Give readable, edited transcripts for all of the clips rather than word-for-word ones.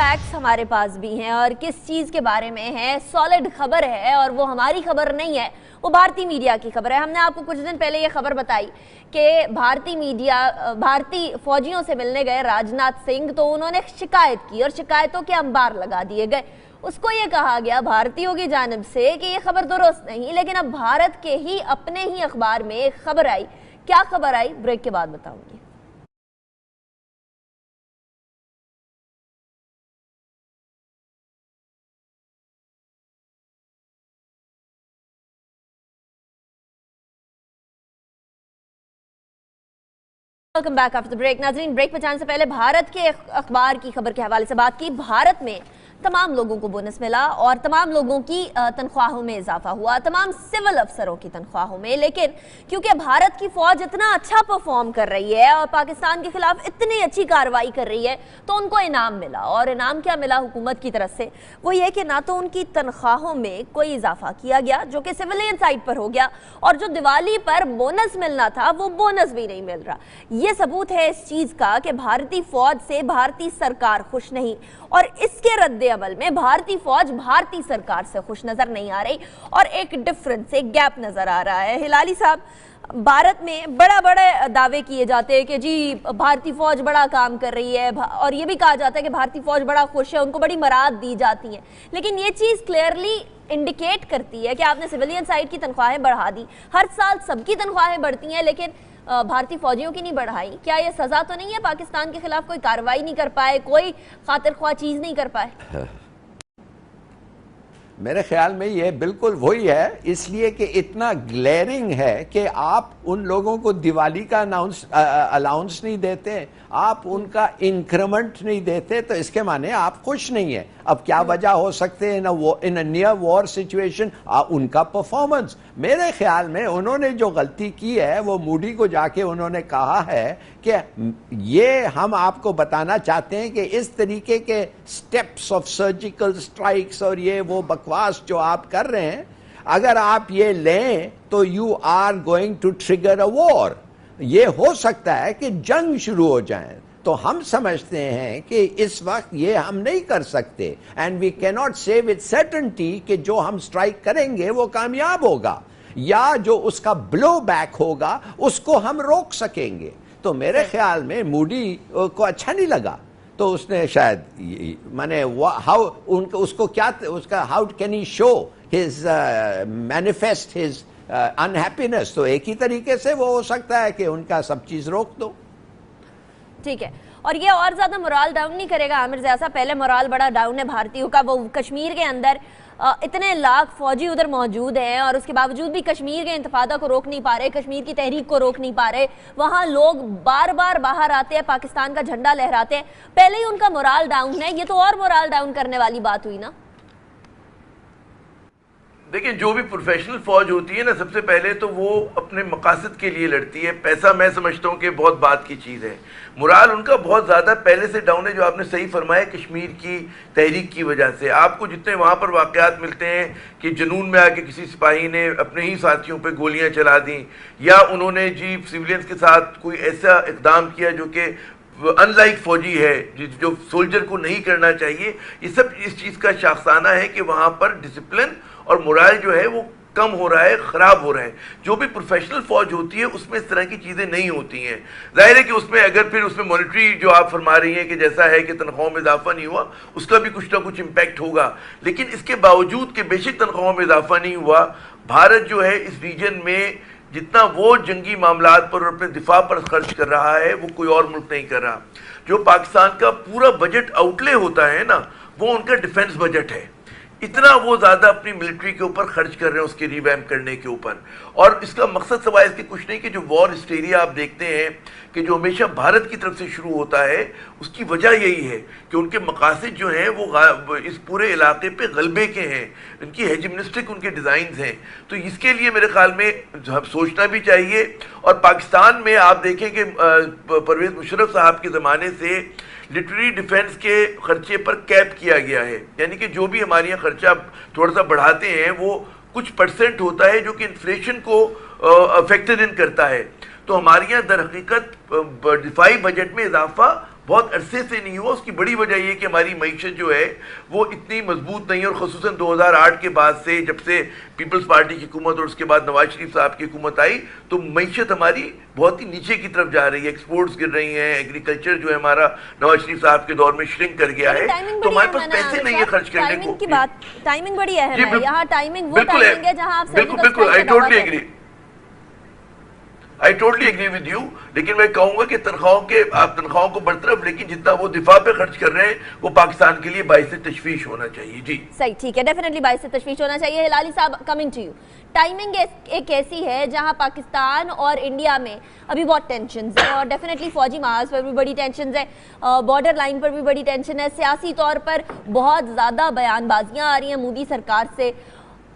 Facts ہمارے پاس بھی ہیں اور کس چیز کے بارے میں ہے سالڈ خبر ہے اور وہ ہماری خبر نہیں ہے، وہ بھارتی میڈیا کی خبر ہے۔ ہم نے آپ کو کچھ دن پہلے یہ خبر بتائی کہ بھارتی فوجیوں سے ملنے گئے راجناتھ سنگھ، تو انہوں نے شکایت کی اور شکایتوں کے انبار لگا دیے گئے۔ اس کو یہ کہا گیا بھارتیوں کی جانب سے کہ یہ خبر درست نہیں، لیکن اب بھارت کے ہی اپنے ہی اخبار میں ایک خبر آئی۔ کیا خبر آئی؟ بریک کے بعد بتاؤں گی۔ Welcome back after break. ناظرین، بریک پہ جانے سے پہلے بھارت کے اخبار کی خبر کے حوالے سے بات کی۔ بھارت میں تمام لوگوں کو بونس ملا اور تمام لوگوں کی تنخواہوں میں اضافہ ہوا، تمام سول افسروں کی تنخواہوں میں، لیکن کیونکہ بھارت کی فوج اتنا اچھا پرفارم کر رہی ہے اور پاکستان کے خلاف اتنی اچھی کارروائی کر رہی ہے تو ان کو انعام ملا۔ اور انعام کیا ملا حکومت کی طرف سے؟ وہ یہ کہ نہ تو ان کی تنخواہوں میں کوئی اضافہ کیا گیا جو کہ سویلین سائٹ پر ہو گیا، اور جو دیوالی پر بونس ملنا تھا وہ بونس بھی نہیں مل رہا۔ یہ ثبوت ہے اس چیز کا کہ بھارتی فوج سے بھارتی سرکار خوش نہیں، اور اس کے رد عمل میں بھارتی فوج بھارتی سرکار سے خوش نظر نہیں آ رہی، اور ایک ڈیفرنس، ایک گیپ نظر آ رہا ہے۔ ہلالی صاحب، بھارت میں بڑے دعوے کیے جاتے ہیں کہ جی بھارتی فوج بڑا کام کر رہی ہے، اور یہ بھی کہا جاتا ہے کہ بھارتی فوج بڑا خوش ہے، ان کو بڑی مراد دی جاتی ہیں، لیکن یہ چیز کلیئرلی انڈیکیٹ کرتی ہے کہ آپ نے سویلین سائٹ کی تنخواہیں بڑھا دی۔ ہر سال سب کی تنخواہیں بڑھتی ہیں لیکن بھارتی فوجیوں کی نہیں بڑھائی۔ کیا یہ سزا تو نہیں ہے؟ پاکستان کے خلاف کوئی کارروائی نہیں کر پائے، کوئی خاطر خواہ چیز نہیں کر پائے؟ میرے خیال میں یہ بالکل وہی ہے، اس لیے کہ اتنا گلیرنگ ہے کہ آپ ان لوگوں کو دیوالی کا الاؤنس نہیں دیتے، آپ ان کا انکریمنٹ نہیں دیتے، تو اس کے معنی آپ خوش نہیں ہیں۔ اب کیا وجہ ہو سکتے ہیں ان اے نیئر وار سچویشن؟ ان کا پرفارمنس۔ میرے خیال میں انہوں نے جو غلطی کی ہے وہ مودی کو جا کے انہوں نے کہا ہے کہ یہ ہم آپ کو بتانا چاہتے ہیں کہ اس طریقے کے سٹیپس آف سرجیکل سٹرائکس اور یہ وہ بکواس جو آپ کر رہے ہیں، اگر آپ یہ لیں تو you are going to trigger a war, یہ ہو سکتا ہے کہ جنگ شروع ہو جائیں۔ تو ہم سمجھتے ہیں کہ اس وقت یہ ہم نہیں کر سکتے، اینڈ وی کی ناٹ سے ود سرٹنٹی کہ جو ہم سٹرائک کریں گے وہ کامیاب ہوگا، یا جو اس کا بلو بیک ہوگا اس کو ہم روک سکیں گے۔ تو میرے خیال میں مودی کو اچھا نہیں لگا، تو اس نے شاید how can he show his manifest his unhappiness? تو ایک ہی طریقے سے وہ ہو سکتا ہے کہ ان کا سب چیز روک دو۔ ٹھیک ہے، اور یہ اور زیادہ مورال ڈاؤن نہیں کرے گا عامر جیسا؟ پہلے مورال بڑا ڈاؤن ہے بھارتیوں کا، وہ کشمیر کے اندر اتنے لاکھ فوجی ادھر موجود ہیں اور اس کے باوجود بھی کشمیر کے انتفاضہ کو روک نہیں پا رہے، کشمیر کی تحریک کو روک نہیں پا رہے، وہاں لوگ بار بار باہر آتے ہیں، پاکستان کا جھنڈا لہراتے ہیں، پہلے ہی ان کا مورال ڈاؤن ہے، یہ تو اور مورال ڈاؤن کرنے والی بات ہوئی نا؟ دیکھیں، جو بھی پروفیشنل فوج ہوتی ہے نا، سب سے پہلے تو وہ اپنے مقاصد کے لیے لڑتی ہے۔ پیسہ میں سمجھتا ہوں کہ بہت بات کی چیز ہے، مرال ان کا بہت زیادہ پہلے سے ڈاؤن ہے، جو آپ نے صحیح فرمایا کشمیر کی تحریک کی وجہ سے۔ آپ کو جتنے وہاں پر واقعات ملتے ہیں کہ جنون میں آ کے کسی سپاہی نے اپنے ہی ساتھیوں پہ گولیاں چلا دیں، یا انہوں نے سیولینز کے ساتھ کوئی ایسا اقدام کیا جو کہ ان لائک فوجی ہے، جو سولجر کو نہیں کرنا چاہیے، یہ سب اس چیز کا شاخسانہ ہے کہ وہاں پر ڈسپلن اور مورال جو ہے وہ کم ہو رہا ہے، خراب ہو رہا ہے۔ جو بھی پروفیشنل فوج ہوتی ہے اس میں اس طرح کی چیزیں نہیں ہوتی ہیں۔ ظاہر ہے کہ اس میں اگر پھر اس میں مانیٹری جو آپ فرما رہی ہیں کہ جیسا ہے کہ تنخواہوں میں اضافہ نہیں ہوا، اس کا بھی کچھ نہ کچھ امپیکٹ ہوگا، لیکن اس کے باوجود کہ بے شک تنخواہوں میں اضافہ نہیں ہوا، بھارت جو ہے اس ریجن میں جتنا وہ جنگی معاملات پر اور اپنے دفاع پر خرچ کر رہا ہے وہ کوئی اور ملک نہیں کر رہا۔ جو پاکستان کا پورا بجٹ آؤٹ لے ہوتا ہے نا، وہ ان کا ڈیفنس بجٹ ہے، اتنا وہ زیادہ اپنی ملٹری کے اوپر خرچ کر رہے ہیں، اس کے ریویمپ کرنے کے اوپر۔ اور اس کا مقصد سوائے اس کے کچھ نہیں کہ جو وار ہسٹیریا آپ دیکھتے ہیں کہ جو ہمیشہ بھارت کی طرف سے شروع ہوتا ہے، اس کی وجہ یہی ہے کہ ان کے مقاصد جو ہیں وہ اس پورے علاقے پہ غلبے کے ہیں، ان کی ہیجمنسٹک ان کے ڈیزائنز ہیں۔ تو اس کے لیے میرے خیال میں سوچنا بھی چاہیے۔ اور پاکستان میں آپ دیکھیں کہ پرویز مشرف صاحب کے زمانے سے لٹری ڈیفنس کے خرچے پر کیپ کیا گیا ہے، یعنی کہ جو بھی ہمارے یہاں خرچہ تھوڑا سا بڑھاتے ہیں وہ کچھ پرسنٹ ہوتا ہے جو کہ انفلیشن کو فیکٹر ان کرتا ہے۔ تو ہمارے یہاں در حقیقت دفاعی بجٹ میں اضافہ بہت عرصے سے نہیں ہوا. اس کی بڑی وجہ یہ کہ ہماری معیشت جو ہے وہ اتنی مضبوط نہیں, اور خصوصاً 2008 کے بعد سے, جب سے پیپلز پارٹی کی حکومت اور اس کے بعد نواز شریف صاحب کی حکومت آئی, تو معیشت ہماری بہت ہی نیچے کی طرف جا رہی ہے. ایکسپورٹس گر رہی ہیں, ایگریکلچر جو ہے ہمارا نواز شریف صاحب کے دور میں شرنک کر گیا ہے, تو ہمارے پاس پیسے نہیں ہے خرچ کرنے کو. ٹائمنگ بڑی اہم ہے یہاں. ٹائمنگ وہ ٹائمنگ ہے جہاں آپ بالکل I totally agree with you, لیکن میں کہوں گا کہ آپ تنخواہوں کو برطرف, لیکن جتنا وہ دفاع پہ خرچ کر رہے ہیں وہ پاکستان کے لیے باعث تشویش ہونا چاہیے. جی صحیح, ٹھیک ہے, ڈیفینیٹلی باعث تشویش ہونا چاہیے. ہلالی صاحب, کمنگ ٹو یو, ٹائمنگ ایک ایسی ہے جہاں پاکستان اور انڈیا میں ابھی بہت ٹینشنز ہیں, اور ڈیفینیٹلی فوجی محاذ پر بھی بڑی ٹینشنز ہیں, بارڈر لائن پر بھی بڑی ٹینشن ہے, سیاسی طور پر بہت زیادہ بیان بازیاں آ رہی ہیں مودی سرکار سے.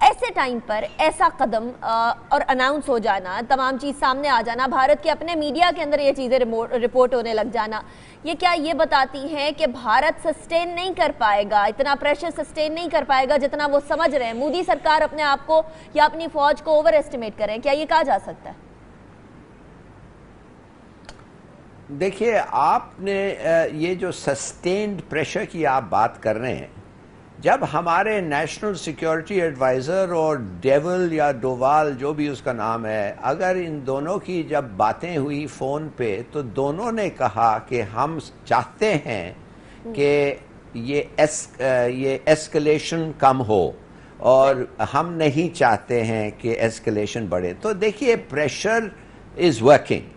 ایسے ٹائم پر ایسا قدم اور اناؤنس ہو جانا, تمام چیز سامنے آ جانا, بھارت کے اپنے میڈیا کے اندر یہ چیزیں رپورٹ ہونے لگ جانا, یہ کیا یہ بتاتی ہیں کہ بھارت سسٹین نہیں کر پائے گا, اتنا پریشر سسٹین نہیں کر پائے گا جتنا وہ سمجھ رہے ہیں؟ مودی سرکار اپنے آپ کو یا اپنی فوج کو اوور ایسٹیمیٹ کریں, کیا یہ کہا جا سکتا ہے؟ دیکھیے, آپ نے یہ جو سسٹینڈ پریشر کی آپ بات کر رہے ہیں, جب ہمارے نیشنل سیکیورٹی ایڈوائزر اور ڈیول یا ڈووال جو بھی اس کا نام ہے, اگر ان دونوں کی جب باتیں ہوئی فون پہ, تو دونوں نے کہا کہ ہم چاہتے ہیں کہ یہ ایسکلیشن کم ہو, اور ہم نہیں چاہتے ہیں کہ ایسکلیشن بڑھے. تو دیکھیے, پریشر از ورکنگ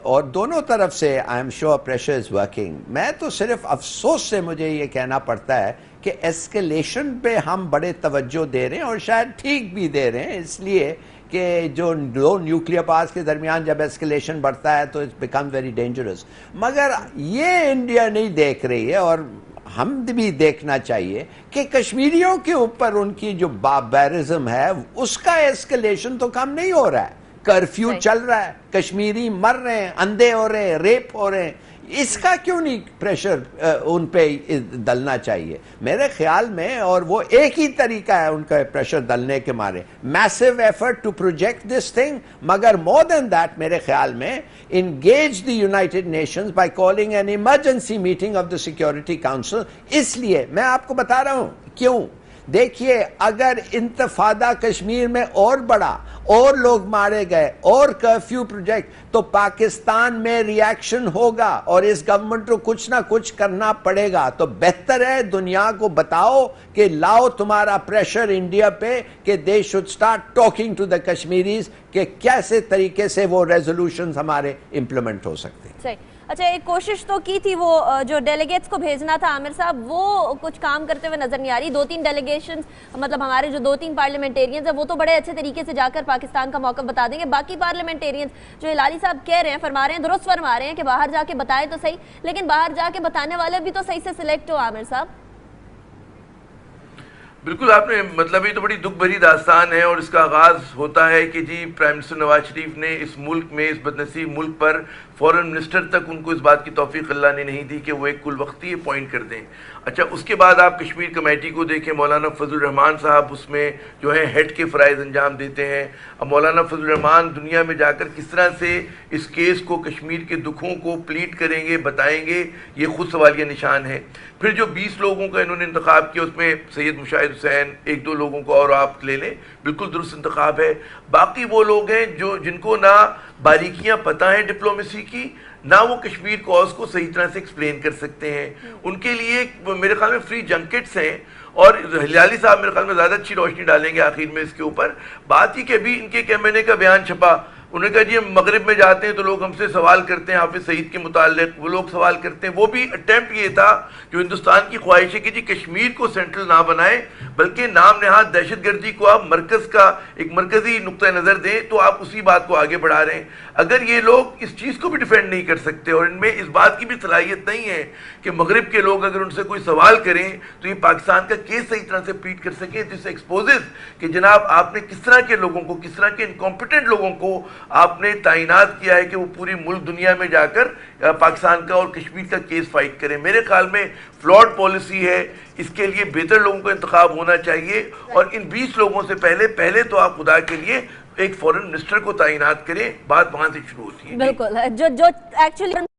اور دونوں طرف سے, I am sure pressure is working. میں تو صرف افسوس سے مجھے یہ کہنا پڑتا ہے کہ ایسکلیشن پہ ہم بڑے توجہ دے رہے ہیں, اور شاید ٹھیک بھی دے رہے ہیں, اس لیے کہ جو دو نیوکلیئر پاورز کے درمیان جب ایسکلیشن بڑھتا ہے تو اٹس بیکم ویری ڈینجرس. مگر یہ انڈیا نہیں دیکھ رہی ہے, اور ہم بھی دیکھنا چاہیے کہ کشمیریوں کے اوپر ان کی جو باربرزم ہے اس کا ایسکلیشن تو کم نہیں ہو رہا ہے. کرفیو چل رہا ہے, کشمیری مر رہے ہیں, اندھے ہو رہے ہیں, ریپ ہو رہے ہیں, اس کا کیوں نہیں پریشر ان پہ ڈلنا چاہیے میرے خیال میں. اور وہ ایک ہی طریقہ ہے ان کا پریشر ڈلنے کے مارے, میسو effort to project this thing. مگر مور دین دیٹ میرے خیال میں engage the United Nations by calling an emergency meeting of the security council. اس لیے میں آپ کو بتا رہا ہوں کیوں. دیکھیے, اگر انتفاضہ کشمیر میں اور بڑا, اور لوگ مارے گئے, اور کرفیو پروجیکٹ, تو پاکستان میں ریاکشن ہوگا, اور اس گورنمنٹ کو کچھ نہ کچھ کرنا پڑے گا. تو بہتر ہے دنیا کو بتاؤ کہ لاؤ تمہارا پریشر انڈیا پہ کہ they should start talking to the Kashmiris کہ کیسے طریقے سے وہ ریزولوشنز ہمارے امپلیمنٹ ہو سکتے ہیں. صحیح. اچھا, ایک کوشش تو کی تھی وہ جو ڈیلیگیٹس کو بھیجنا تھا عامر صاحب, وہ کچھ کام کرتے ہوئے نظر نہیں آ رہی. 2-3 ڈیلیگیشنز, مطلب ہمارے جو 2-3 پارلیمنٹیرینز ہیں وہ تو بڑے اچھے طریقے سے جا کر پاکستان کا موقف بتا دیں گے. باقی پارلیمنٹیرینز جو ہلالی صاحب کہہ رہے ہیں, فرما رہے ہیں, درست فرما رہے ہیں کہ باہر جا کے بتائیں تو صحیح, لیکن باہر جا کے بتانے والے بھی تو صحیح سے سلیکٹ ہو. عامر صاحب بالکل آپ نے, مطلب یہ تو بڑی دکھ بھری داستان ہے, اور اس کا آغاز ہوتا ہے کہ g prime minister Nawaz Sharif نے اس ملک میں, اس بدنصیب ملک پر فورن منسٹر تک ان کو اس بات کی توفیق اللہ نے نہیں دی کہ وہ ایک کل وقتی اپوائنٹ کر دیں. اچھا, اس کے بعد آپ کشمیر کمیٹی کو دیکھیں, مولانا فضل الرحمان صاحب اس میں جو ہے ہیڈ کے فرائض انجام دیتے ہیں. اب مولانا فضل الرحمان دنیا میں جا کر کس طرح سے اس کیس کو, کشمیر کے دکھوں کو پلیٹ کریں گے, بتائیں گے, یہ خود سوالیہ نشان ہے. پھر جو 20 لوگوں کا انہوں نے انتخاب کیا, اس میں سید مشاہد حسین, 1-2 لوگوں کو اور آپ لے لیں, بالکل درست انتخاب ہے. باقی وہ لوگ ہیں جن کو نہ باریکیاں پتہ ہیں ڈپلومیسی کی, نہ وہ کشمیر کاز کو صحیح طرح سے ایکسپلین کر سکتے ہیں. ان کے لیے میرے خیال میں فری جنکٹس ہیں, اور ہلالی صاحب میرے خیال میں زیادہ اچھی روشنی ڈالیں گے آخر میں اس کے اوپر. بات ہی کہ ابھی ان کے کیمرے کا بیان چھپا, انہوں نے کہا جی ہم مغرب میں جاتے ہیں تو لوگ ہم سے سوال کرتے ہیں حافظ سعید کے متعلق, وہ لوگ سوال کرتے ہیں. وہ بھی اٹیمپٹ یہ تھا جو ہندوستان کی خواہش ہے کہ جی کشمیر کو سینٹرل نہ بنائیں, بلکہ نام نہاد دہشت گردی کو آپ مرکز کا ایک مرکزی نقطہ نظر دیں, تو آپ اسی بات کو آگے بڑھا رہے ہیں. اگر یہ لوگ اس چیز کو بھی ڈیفینڈ نہیں کر سکتے, اور ان میں اس بات کی بھی صلاحیت نہیں ہے کہ مغرب کے لوگ اگر ان سے کوئی سوال کریں تو یہ پاکستان کا کیس صحیح طرح سے پلیٹ کر سکیں, جس ایکسپوزز کہ جناب آپ نے کس طرح کے لوگوں کو, کس طرح کے انکمپیٹنٹ لوگوں کو آپ نے تعینات کیا ہے کہ وہ پوری ملک دنیا میں جا کر پاکستان کا اور کشمیر کا کیس فائٹ کریں. میرے خیال میں فلاڈ پالیسی ہے, اس کے لیے بہتر لوگوں کا انتخاب ہونا چاہیے. اور ان 20 لوگوں سے پہلے تو آپ خدا کے لیے ایک فورن منسٹر کو تعینات کریں, بات وہاں سے شروع ہوتی ہے. بالکل, جو ایکچولی